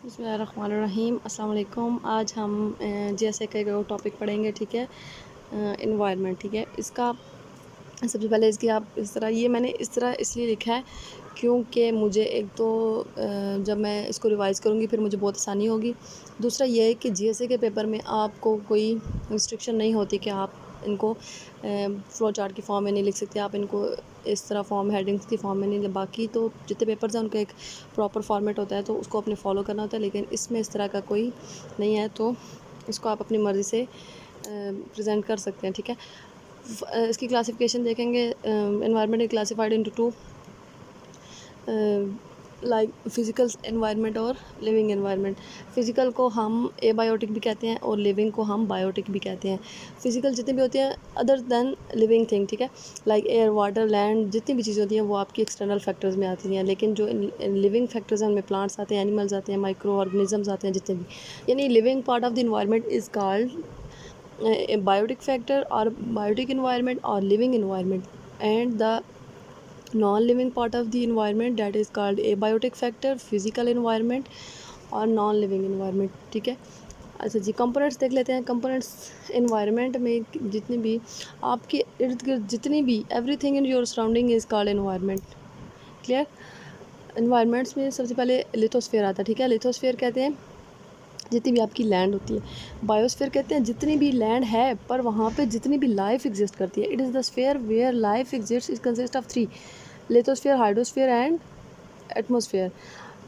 बिस्मिल्लाहिर्रहमानिर्रहीम। अस्सलाम वालेकुम। आज हम जैसे कई टॉपिक पढ़ेंगे, ठीक है। इन्वायरमेंट, ठीक है। इसका सबसे पहले इसकी आप इस तरह, ये मैंने इस तरह इसलिए लिखा है क्योंकि मुझे एक तो जब मैं इसको रिवाइज़ करूँगी फिर मुझे बहुत आसानी होगी। दूसरा ये है कि जीएसए के पेपर में आपको कोई रिस्ट्रिक्शन नहीं होती कि आप इनको फ़्लो चार्ट की फॉर्म में नहीं लिख सकते, आप इनको इस तरह फॉर्म हेडिंग्स की फॉर्म में नहीं। बाकी तो जितने पेपर्स हैं उनका एक प्रॉपर फॉर्मेट होता है, तो उसको अपने फॉलो करना होता है, लेकिन इसमें इस तरह का कोई नहीं है, तो इसको आप अपनी मर्ज़ी से प्रेजेंट कर सकते हैं, ठीक है। इसकी क्लासिफिकेशन देखेंगे, environment is classified into two, like physical environment और लिविंग एनवायरनमेंट। फ़िज़िकल को हम एबायोटिक भी कहते हैं और लिविंग को हम बायोटिक भी कहते हैं। फ़िज़िकल जितने भी होते हैं अदर दैन लिविंग थिंग, ठीक है, लाइक एयर, वाटर, लैंड, जितनी भी चीज़ें होती हैं वो आपकी एक्सटर्नल फैक्टर्स में आती हैं। लेकिन जो लिविंग फैक्टर्स हैं उनमें प्लांट्स आते हैं, एनिमल्स आते हैं, माइक्रो ऑर्गेनिजम्स आते हैं, जितने भी, यानी living part of the environment is called biotic factor और बायोटिक इन्वायरमेंट और living environment, and the non-living part of the environment that is called abiotic factor, physical environment और नॉन लिविंग इन्वायरमेंट, ठीक है। अच्छा जी, कंपोनेंट्स देख लेते हैं। Components environment में जितनी भी आपके इर्द गिर्द जितनी भी everything in your surrounding is called environment, clear. Environments में सबसे पहले लिथोस्फेयर आता है, ठीक है। लिथोस्फेयर कहते हैं जितनी भी आपकी लैंड होती है। बायोस्फीयर कहते हैं जितनी भी लैंड है पर वहाँ पे जितनी भी लाइफ एग्जिस्ट करती है। It is the sphere where life exist, is consist of 3, lithosphere, hydrosphere and atmosphere.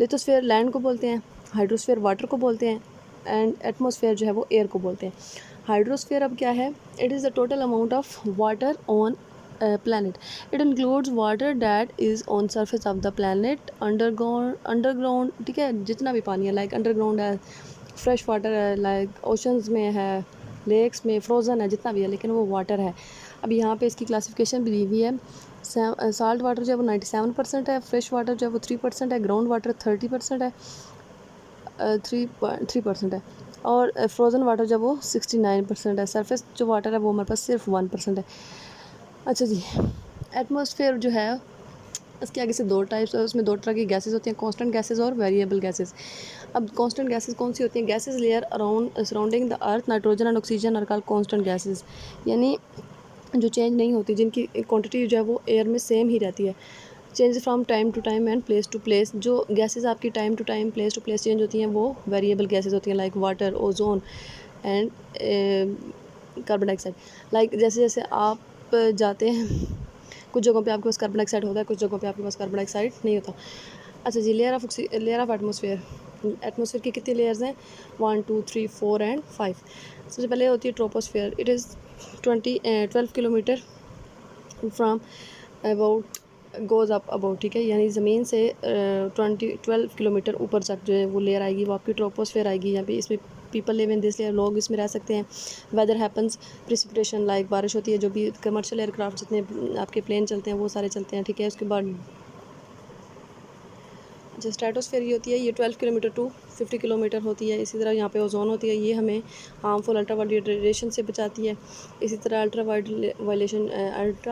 Lithosphere land को बोलते हैं, हाइड्रोस्फीयर वाटर को बोलते हैं, एंड एटमॉस्फेयर जो है वो एयर को बोलते हैं। हाइड्रोस्फीयर अब क्या है? It is the total amount of water on planet. It includes water that is on surface of the planet, underground, ठीक है, जितना भी पानी है, लाइक अंडरग्राउंड है, फ्रेश वाटर है, लाइक ओशंस में है, लेक्स में, फ्रोज़न है, जितना भी है, लेकिन वो वाटर है। अब यहाँ पे इसकी क्लासिफिकेशन भी दी हुई है। साल्ट वाटर जो है वो 97% है, फ्रेश वाटर जो है वो 3% है, ग्राउंड वाटर 30% है, 3% है, और फ्रोज़न वाटर जो है वो 69% है। सरफेस जो वाटर है वो हमारे पास सिर्फ 1% है। अच्छा जी, एटमॉस्फेयर जो है इसके आगे से 2 टाइप्स है, उसमें 2 तरह की गैसेस होती हैं, कांस्टेंट गैसेस और वेरिएबल गैसेस। अब कांस्टेंट गैसेस कौन सी होती हैं? Gases layer around surrounding the earth, nitrogen and oxygen are called constant gases, यानी जो चेंज नहीं होती, जिनकी क्वांटिटी जो है वो एयर में सेम ही रहती है। Change from time to time and place to place. जो गैसेस आपकी time to time, place to place change होती हैं वो वेरिएबल गैसेस होती हैं, like water, ozone and carbon dioxide. Like जैसे जैसे आप जाते हैं, कुछ जगहों पे आपके पास कार्बन डाइऑक्साइड होता है, कुछ जगहों पे आपके पास कार्बन डाइऑक्साइड नहीं होता। अच्छा जी, लेयर ऑफ एटमॉस्फेयर। एटमॉस्फेयर की कितनी लेयर्स हैं? 1, 2, 3, 4 एंड 5। सबसे पहले होती है troposphere. It is 12 kilometre from about goes up about, ठीक है, यानी ज़मीन से 12 किलोमीटर ऊपर तक जो है वो लेयर आएगी, वो आपकी ट्रोपोस्फेयर आएगी। यहाँ पे इसमें people live in this layer, लोग इसमें रह सकते हैं। वेदर हैपन्स, प्रिसिपिटेशन, लाइक बारिश होती है, जो भी कमर्शियल एयरक्राफ्ट जितने आपके प्लेन चलते हैं वो सारे चलते हैं, ठीक है। उसके बाद जो स्ट्रेटोस्फेयर ये होती है, ये 12 किलोमीटर टू 50 किलोमीटर होती है। इसी तरह यहाँ पे ओजोन होती है, ये हमें हार्मफुल अल्ट्रावायलेट रेडिएशन से बचाती है। इसी तरह अल्ट्रा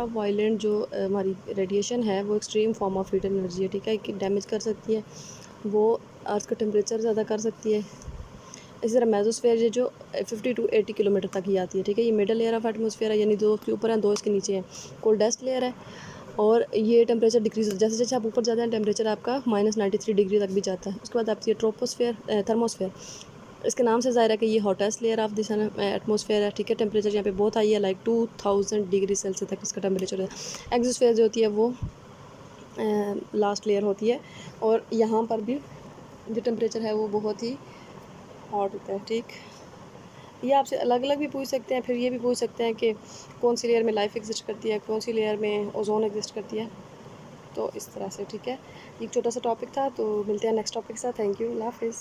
वायलेंट जो हमारी रेडिएशन है वो extreme form of heat energy है, ठीक है, कि डैमेज कर सकती है, वो अर्थ का टेम्परेचर ज़्यादा कर सकती है। इसी तरह मेसोस्फेयर ये जो 50 टू 80 किलोमीटर तक ही आती है, ठीक है। ये मिडल लेयर ऑफ एटमॉस्फेयर है, यानी 2 इसके ऊपर है, 2 इसके नीचे है। कोल्डेस्ट लेयर है, और ये टेम्परेचर डिक्रीज, जैसे जैसे आप ऊपर जाते हैं टेम्परेचर आपका -93 डिग्री तक भी जाता है। उसके बाद आती है ट्रोपोस्फेयर, थर्मोस्फेयर। इसके नाम से ज़ाहिर है कि ये hottest layer of this atmosphere है, ठीक है। टेम्परेचर यहाँ पे बहुत हाई है, लाइक 2000 डिग्री सेल्सियस तक इसका टेम्परेचर है। एक्सोस्फेयर जो होती है वो लास्ट लेयर होती है, और यहाँ पर भी जो टेम्परेचर है वो बहुत ही हॉट होता है, ठीक। ये आपसे अलग अलग भी पूछ सकते हैं, फिर ये भी पूछ सकते हैं कि कौन सी लेयर में लाइफ एग्जिस्ट करती है, कौन सी लेयर में ओजोन एग्जिस्ट करती है, तो इस तरह से, ठीक है। एक छोटा सा टॉपिक था, तो मिलते हैं नेक्स्ट टॉपिक के साथ। थैंक यू, अल्लाह हाफिज़।